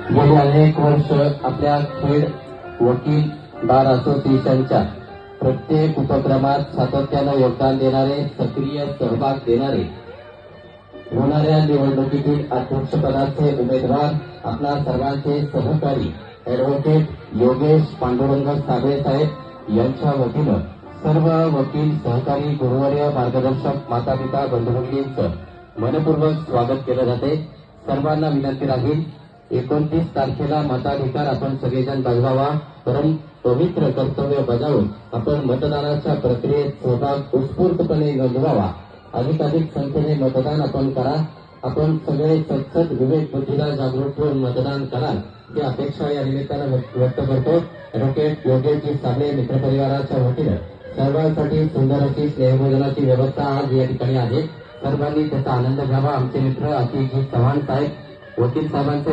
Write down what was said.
गेली अनेक वर्ष आपल्या खेड वकील बार असोसिएशनच्या प्रत्येक उपक्रमात सातत्यानं योगदान देणारे, सक्रिय सहभाग देणारे, होणाऱ्या निवडणुकीतील अध्यक्षपदाचे उमेदवार आपल्या सर्वांचे सहकारी ॲडव्होकेट योगेश पांडुरंग साबळे साहेब यांच्या वतीनं सर्व वकील, सहकारी, गुरुवर्य, मार्गदर्शक, मातापिता, बंधुभगिनींचं मनपूर्वक स्वागत केलं जाते। सर्वांना विनंती राहील, 29 तारखेला मताधिकार आपण सगळेजण बजावावा, परम पवित्र कर्तव्य बजावून आपण मतदानाच्या प्रक्रियेत सहभाग उत्स्फूर्तपणे नोंदवावा। अधिकाधिक संख्येने मतदान आपण करा। आपण सगळे सतत विवेक बुद्धीला जागृत ठेवून मतदान कराल ही अपेक्षा या निमित्तानं व्यक्त करतो। ॲडव्होकेट योगेशजी साबळे मित्रपरिवाराच्या वतीनं सर्वांसाठी सुंदर अशी स्नेहभोजनाची व्यवस्था आज या ठिकाणी आहे। सर्वांनी त्याचा आनंद घ्यावा। आमचे मित्र आशिषजी चव्हाण साहेब वकील साहेबांचे